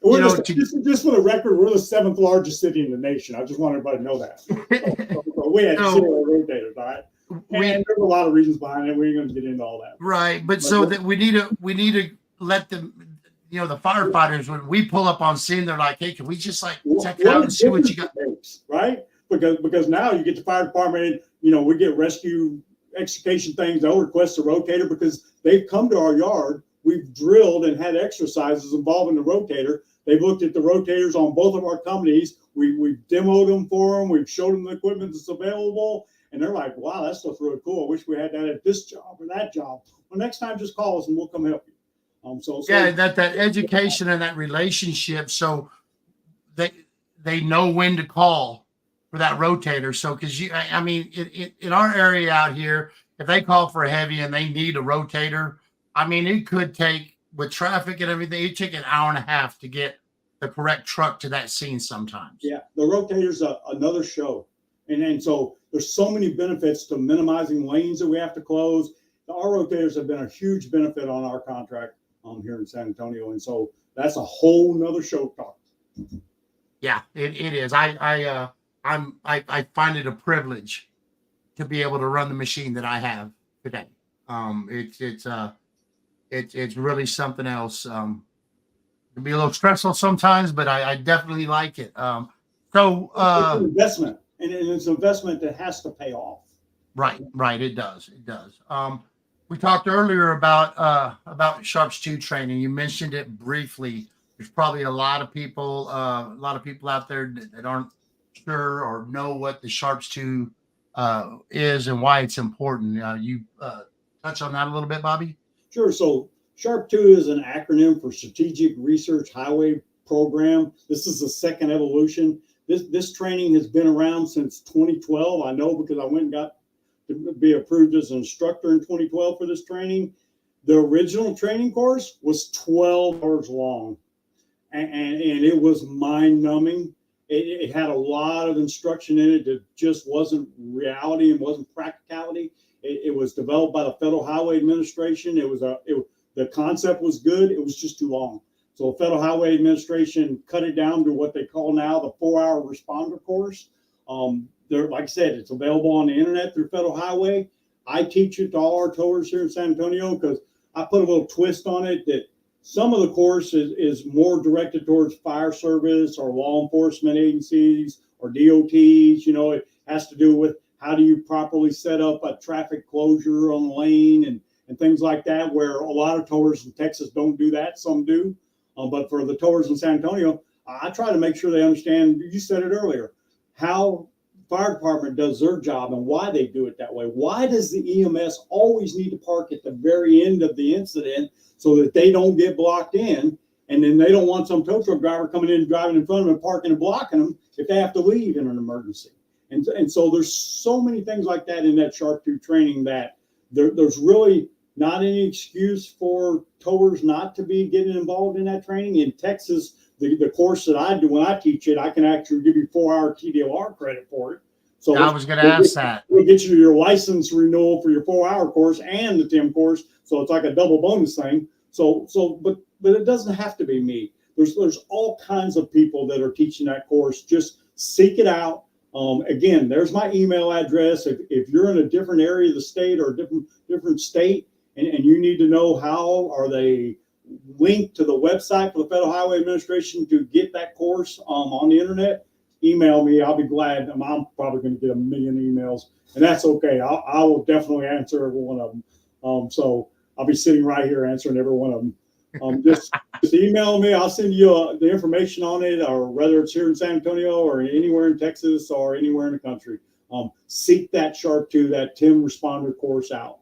we're just for the record, we're the 7th largest city in the nation. I just want everybody to know that. So we had 0 rotators, all right? And there's a lot of reasons behind it. We ain't going to get into all that. Right, but so that we need to let them, you know, the firefighters, when we pull up on scene, they're like, hey, can we just like check it out and see what you got? Right? Because now you get the fire department, you know, we get rescue extrication things. They'll request a rotator because they've come to our yard. We've drilled and had exercises involving the rotator. They've looked at the rotators on both of our companies. We've demoed them for them. We've showed them the equipment that's available. And they're like, wow, that stuff's really cool. I wish we had that at this job or that job. Well, next time, just call us and we'll come help you. So that education and that relationship, so they know when to call for that rotator. So, because I mean, in our area out here, if they call for a heavy and they need a rotator, I mean, it could take, with traffic and everything, it take an hour and a half to get the correct truck to that scene sometimes. Yeah, the rotator's another show. And so there's so many benefits to minimizing lanes that we have to close. Our rotators have been a huge benefit on our contract here in San Antonio. And so that's a whole nother show talk. Yeah, it is. I find it a privilege to be able to run the machine that I have today. It's really something else. It can be a little stressful sometimes, but I definitely like it. It's an investment, and it's an investment that has to pay off. Right. It does. We talked earlier about Sharps 2 training. You mentioned it briefly. There's probably a lot of people out there that aren't sure or know what the Sharps 2 is and why it's important. You touch on that a little bit, Bobby? Sure. So SHARP 2 is an acronym for Strategic Research Highway Program. This is the second evolution. This training has been around since 2012. I know because I went and got to be approved as an instructor in 2012 for this training. The original training course was 12 hours long, and it was mind-numbing. It had a lot of instruction in it that just wasn't reality and wasn't practicality. It was developed by the Federal Highway Administration. The concept was good. It was just too long. So the Federal Highway Administration cut it down to what they call now the 4-hour responder course. Like I said, it's available on the internet through Federal Highway. I teach it to all our towers here in San Antonio because I put a little twist on it that some of the course is more directed towards fire service or law enforcement agencies or DOTs. You know, it has to do with how do you properly set up a traffic closure on the lane and things like that, where a lot of towers in Texas don't do that. Some do. But for the towers in San Antonio, I try to make sure they understand, you said it earlier, how fire department does their job and why they do it that way. Why does the EMS always need to park at the very end of the incident so that they don't get blocked in? And then they don't want some tow truck driver coming in, driving in front of them, and parking and blocking them if they have to leave in an emergency. And so there's so many things like that in that SHARP 2 training that there's really not any excuse for towers not to be getting involved in that training. In Texas, the course that I do when I teach it, I can actually give you 4-hour TDLR credit for it. So I was going to ask that. We'll get you your license renewal for your 4-hour course and the TIM course. So it's like a double bonus thing. But it doesn't have to be me. There's all kinds of people that are teaching that course. Just seek it out. Again, there's my email address. If you're in a different area of the state or a different state, and you need to know how are they linked to the website for the Federal Highway Administration to get that course on the internet, email me. I'll be glad. I'm probably going to get a million emails, and that's okay. I will definitely answer every one of them. So I'll be sitting right here answering every one of them. Just email me. I'll send you the information on it, or whether it's here in San Antonio or anywhere in Texas or anywhere in the country. Seek that Sharp 2, that TIM responder course out,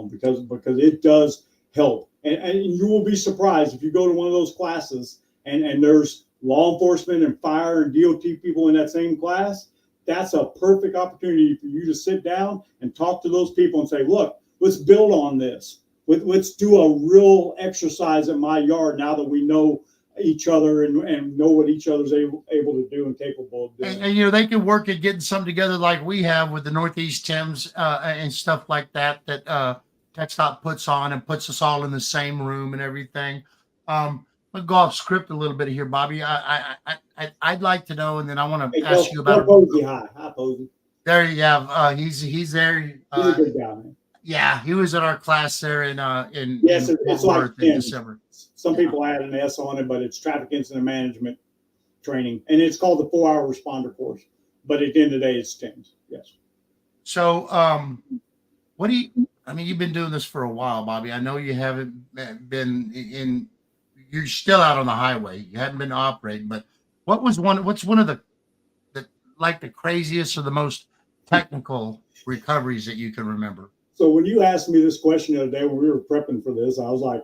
because it does help. And you will be surprised if you go to one of those classes and there's law enforcement and fire and DOT people in that same class. That's a perfect opportunity for you to sit down and talk to those people and say, look, let's build on this. Let's do a real exercise in my yard now that we know each other and know what each other's able to do and capable of doing. And they can work at getting something together like we have with the Northeast Thames and stuff like that TxDOT puts on and puts us all in the same room and everything. We'll go off script a little bit here, Bobby. I'd like to know, and then I want to ask you about Posey. Hi, Posey. There you have. He's there. He's a good guy, man. Yeah, he was at our class there in yes, Fort Worth in December. Some people add an S on it, but it's traffic incident management training, and it's called the 4-hour responder course. But at the end of the day, it's TIMS. Yes. So, what do you? I mean, you've been doing this for a while, Bobby. I know you haven't been in. You're still out on the highway. You haven't been operating, but what's one of the craziest or the most technical recoveries that you can remember? So when you asked me this question the other day when we were prepping for this, I was like,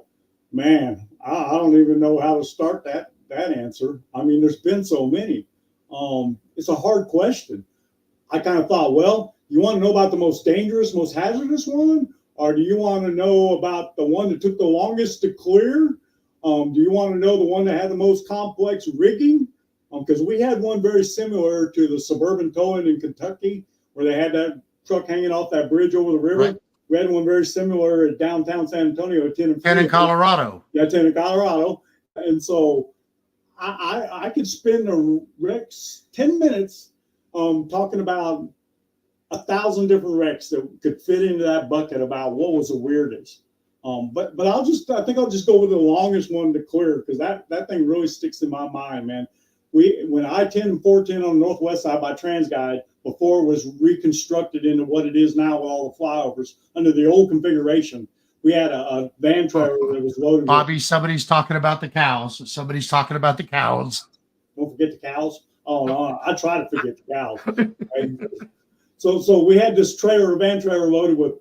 man, I don't even know how to start that answer. I mean, there's been so many. It's a hard question. I kind of thought, well, you want to know about the most dangerous, most hazardous one? Or do you want to know about the one that took the longest to clear? Do you want to know the one that had the most complex rigging? Because we had one very similar to the suburban towing in Kentucky, where they had that truck hanging off that bridge over the river. Right. We had one very similar at downtown San Antonio, at 10 in Colorado. Yeah, 10 in Colorado. And so I could spend the next 10 minutes talking about 1,000 different wrecks that could fit into that bucket about what was the weirdest. But I think I'll just go with the longest one to clear, because that thing really sticks in my mind, man. When I-10 and 410 on the northwest side by TransGuide, before it was reconstructed into what it is now with all the flyovers, under the old configuration, we had a van trailer that was loaded. Bobby, somebody's talking about the cows. Somebody's talking about the cows. Don't forget the cows. Oh, no, I try to forget the cows. Right? So we had this van trailer loaded with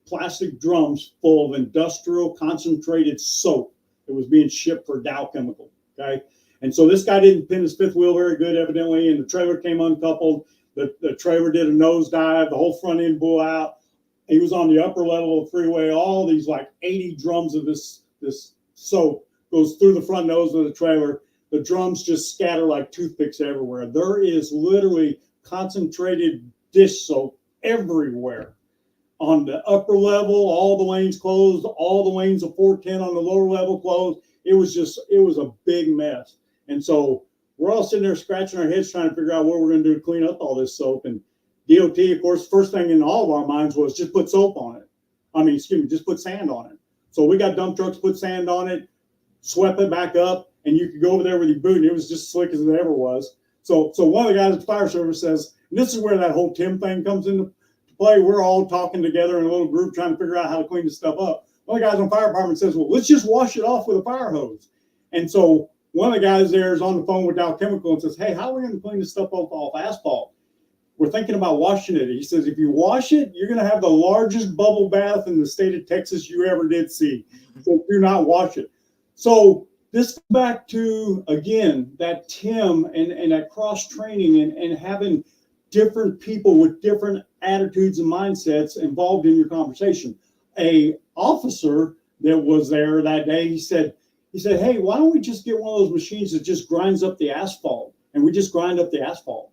plastic drums full of industrial concentrated soap that was being shipped for Dow Chemical. Okay. And so this guy didn't pin his fifth wheel very good, evidently, and the trailer came uncoupled. The trailer did a nosedive. The whole front end blew out. He was on the upper level of the freeway. All these like 80 drums of this soap goes through the front nose of the trailer. The drums just scatter like toothpicks everywhere. There is literally concentrated dish soap everywhere. On the upper level, all the lanes closed, all the lanes of 410 on the lower level closed. It was a big mess. And so we're all sitting there scratching our heads trying to figure out what we're going to do to clean up all this soap. And DOT, of course, first thing in all of our minds was just put soap on it. Just put sand on it. So we got dump trucks, put sand on it, swept it back up, and you could go over there with your boot, and it was just slick as it ever was. So one of the guys at the fire service says, and this is where that whole TIM thing comes into play. We're all talking together in a little group trying to figure out how to clean this stuff up. One of the guys on the fire department says, well, let's just wash it off with a fire hose. And so one of the guys there is on the phone with Dow Chemical and says, hey, how are we going to clean this stuff off asphalt? We're thinking about washing it. He says, if you wash it, you're going to have the largest bubble bath in the state of Texas you ever did see. So do not wash it. So this back to, again, that TIM and that cross training and having different people with different attitudes and mindsets involved in your conversation. A officer that was there that day, he said, hey, why don't we just get one of those machines that just grinds up the asphalt, and we just grind up the asphalt?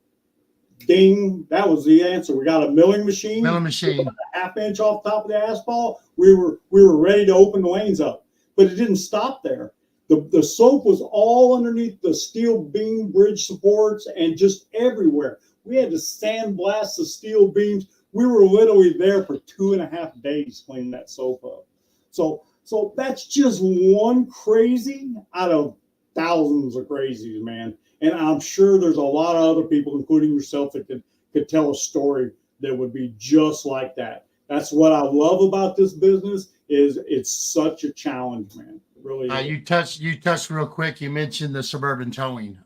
Ding, that was the answer. We got a milling machine. Milling machine. A half inch off the top of the asphalt. We were ready to open the lanes up, but it didn't stop there. The soap was all underneath the steel beam bridge supports and just everywhere. We had to sandblast the steel beams. We were literally there for 2.5 days cleaning that soap up. So that's just one crazy out of thousands of crazies, man. And I'm sure there's a lot of other people, including yourself, that could tell a story that would be just like that. That's what I love about this business is it's such a challenge, man. It really is. You touched real quick. You mentioned the suburban towing.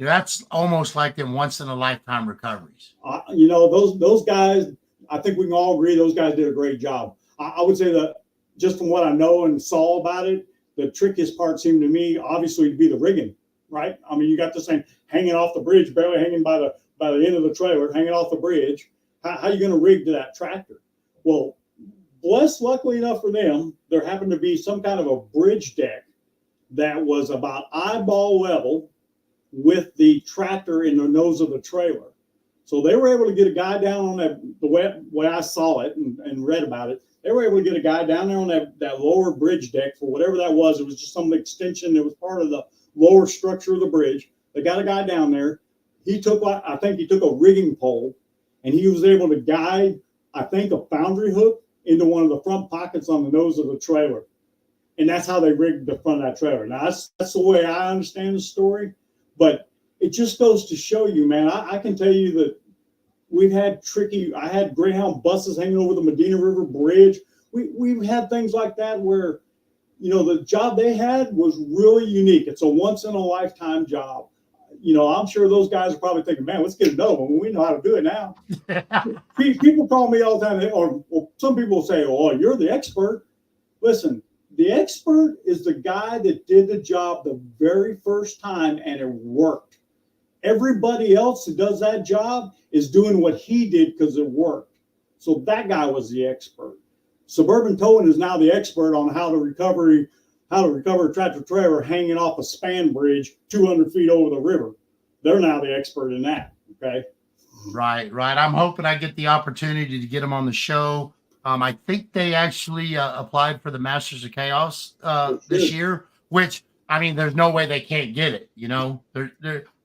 That's almost like them once in a lifetime recoveries. Those guys, I think we can all agree those guys did a great job. I would say that just from what I know and saw about it, the trickiest part seemed to me, obviously, to be the rigging, right? I mean, you got this thing hanging off the bridge, barely hanging by the end of the trailer, hanging off the bridge. How are you going to rig to that tractor? Well, luckily enough for them, there happened to be some kind of a bridge deck that was about eyeball level with the tractor in the nose of the trailer. So they were able to get a guy down on that, the way I saw it and read about it, they were able to get a guy down there on that lower bridge deck for whatever that was. It was just some extension that was part of the lower structure of the bridge. They got a guy down there. I think he took a rigging pole and he was able to guide, I think, a foundry hook into one of the front pockets on the nose of the trailer. And that's how they rigged the front of that trailer. Now, that's the way I understand the story. But it just goes to show you, man, I can tell you that I had Greyhound buses hanging over the Medina River Bridge. We've had things like that where, the job they had was really unique. It's a once in a lifetime job. I'm sure those guys are probably thinking, man, let's get another one. We know how to do it now. People call me all the time, or some people say, oh, you're the expert. Listen, the expert is the guy that did the job the very first time and it worked. Everybody else that does that job is doing what he did because it worked. So that guy was the expert. Suburban Towing is now the expert on how to recover a tractor trailer hanging off a span bridge 200 feet over the river. They're now the expert in that. Okay. Right. I'm hoping I get the opportunity to get them on the show. I think they actually applied for the Masters of Chaos this year, which, I mean, there's no way they can't get it,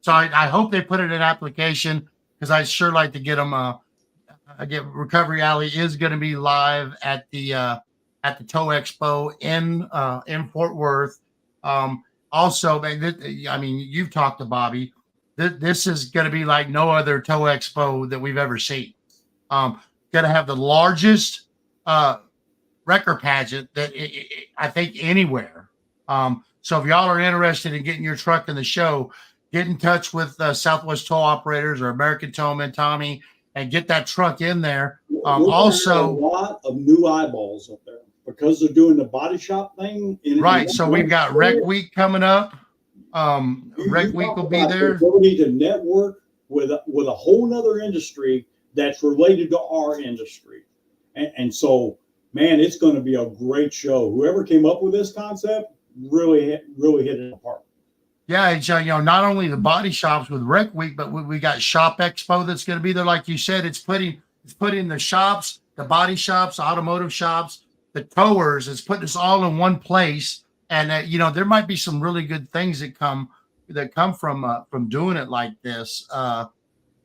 So I hope they put it in application because I'd sure like to get them. Recovery Alley is going to be live at the Tow Expo in Fort Worth. Also, you've talked to Bobby. This is going to be like no other Tow Expo that we've ever seen. Going to have the largest wrecker pageant that I think anywhere. So if y'all are interested in getting your truck in the show, get in touch with Southwest Tow Operators or American Towman Tommy and get that truck in there. Also, a lot of new eyeballs up there because they're doing the body shop thing. Right. So we've got Rec Week coming up. Rec Week will be there. The ability to network with a whole nother industry that's related to our industry. And so, man, it's going to be a great show. Whoever came up with this concept really hit it apart. Yeah, it's, not only the body shops with Rec Week, but we got Shop Expo that's going to be there. Like you said, it's putting the shops, the body shops, automotive shops, the towers. It's putting us all in one place. And there might be some really good things that come from doing it like this.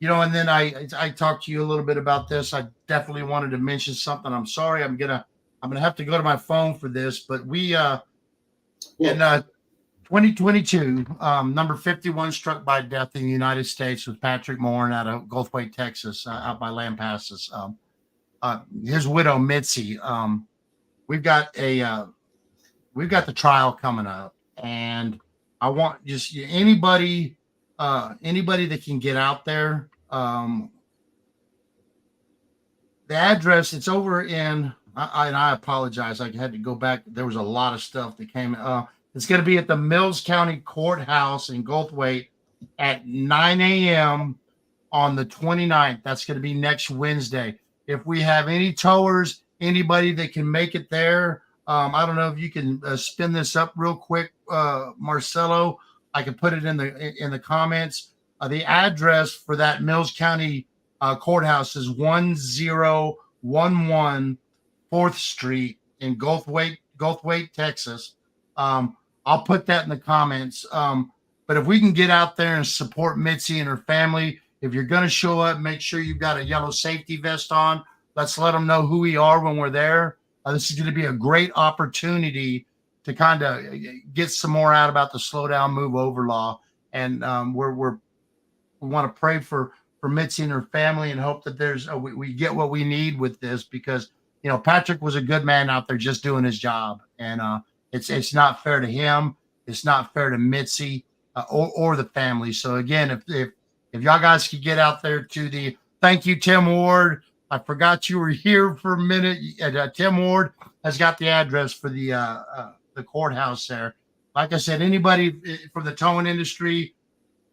And then I talked to you a little bit about this. I definitely wanted to mention something. I'm sorry, I'm gonna have to go to my phone for this, but we in 2022, number 51 struck by death in the United States was Patrick Morin out of Gulfway, Texas, out by Lampasas. His widow Mitzi. We've got the trial coming up, and I want just anybody that can get out there. The address, it's over in, I apologize. I had to go back. There was a lot of stuff that came. It's going to be at the Mills County Courthouse in Goldthwaite at 9 a.m. on the 29th. That's going to be next Wednesday. If we have any towers, anybody that can make it there, I don't know if you can spin this up real quick, Marcelo. I can put it in the comments. The address for that Mills County courthouse is 1011 4th Street in Goldthwaite, Texas. I'll put that in the comments. But if we can get out there and support Mitzi and her family, if you're going to show up, make sure you've got a yellow safety vest on. Let's let them know who we are when we're there. This is going to be a great opportunity to kind of get some more out about the slow down, move over law. And we want to pray for Mitzi and her family and hope that we get what we need with this, because, you know, Patrick was a good man out there just doing his job. And it's not fair to him. It's not fair to Mitzi or the family. So again, if y'all guys could get out there to thank you, Tim Ward. I forgot you were here for a minute. Tim Ward has got the address for the courthouse there. Like I said, anybody from the towing industry,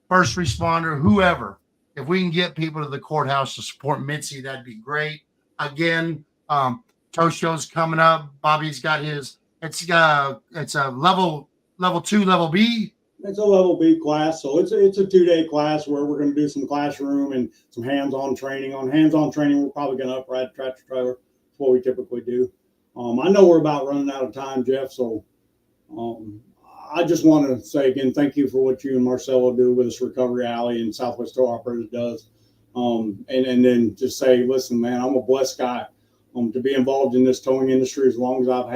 first responder, whoever, if we can get people to the courthouse to support Mitzi, that'd be great. Again, tow show's coming up. Bobby's got his. It's a level 2, level B. It's a level B class, so it's a 2-day class where we're going to do some classroom and some hands-on training. On hands-on training, we're probably going to upright a tractor trailer. That's what we typically do. I know we're about running out of time, Geoff, so I just want to say again, thank you for what you and Marcelo do with this Recovery Alley and Southwest Tow Operators does. And then just say, listen, man, I'm a blessed guy to be involved in this towing industry as long as I've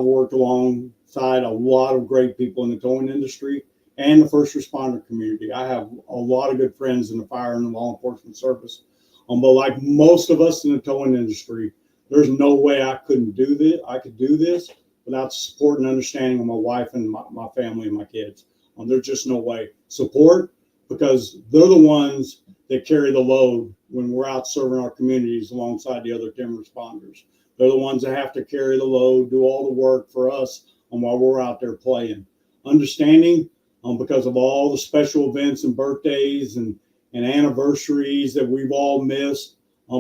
worked alongside a lot of great people in the towing industry and the first responder community. I have a lot of good friends in the fire and the law enforcement service. But like most of us in the towing industry, there's no way I could do this without support and understanding of my wife and my family and my kids. There's just no way. Support, because they're the ones that carry the load when we're out serving our communities alongside the other 10 responders. They're the ones that have to carry the load, do all the work for us while we're out there playing. Understanding, because of all the special events and birthdays and anniversaries that we've all missed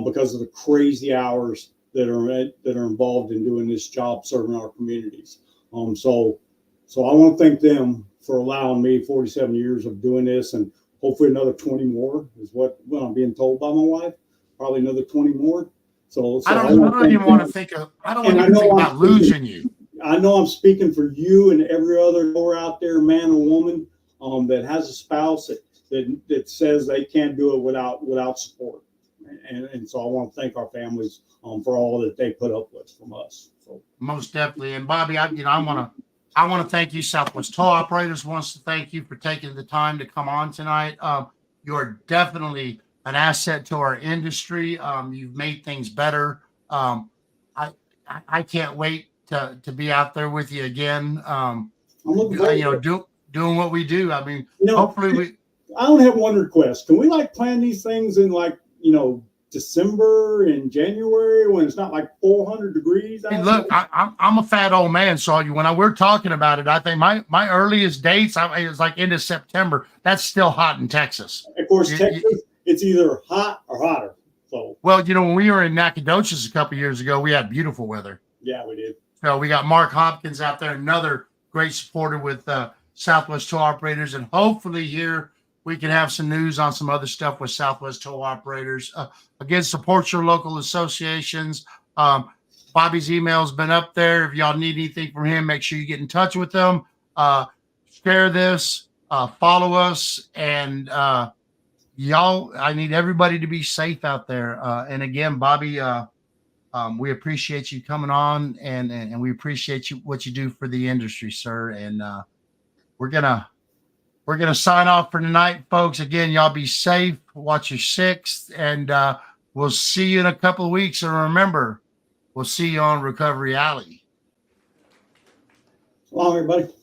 because of the crazy hours that are involved in doing this job, serving our communities. So I want to thank them for allowing me 47 years of doing this, and hopefully another 20 more is what I'm being told by my wife. Probably another 20 more. So I don't even want to think about losing you. I know I'm speaking for you and every other door out there, man or woman, that has a spouse that says they can't do it without support. And so I want to thank our families for all that they put up with from us. So most definitely. And Bobby, I want to thank you. Southwest Tow Operators wants to thank you for taking the time to come on tonight. You're definitely an asset to our industry. You've made things better. I can't wait to be out there with you again. I'm looking forward doing what we do. I mean, hopefully I don't have one request. Can we plan these things in December and January when it's not 400 degrees? Hey, look, I'm a fat old man, so when we're talking about it, I think my earliest dates is into September. That's still hot in Texas. Of course, Texas, it's either hot or hotter. So when we were in Nacogdoches a couple years ago, we had beautiful weather. Yeah, we did. So we got Mark Hopkins out there, another great supporter with Southwest Tow Operators, and hopefully here we can have some news on some other stuff with Southwest Tow Operators. Again, support your local associations. Bobby's email's been up there. If y'all need anything from him, make sure you get in touch with him. Share this, follow us, and y'all, I need everybody to be safe out there. And again, Bobby, we appreciate you coming on, and we appreciate what you do for the industry, sir. And we're gonna sign off for tonight, folks. Again, y'all be safe, watch your sixth, and we'll see you in a couple of weeks. And remember, we'll see you on Recovery Alley. So long, everybody.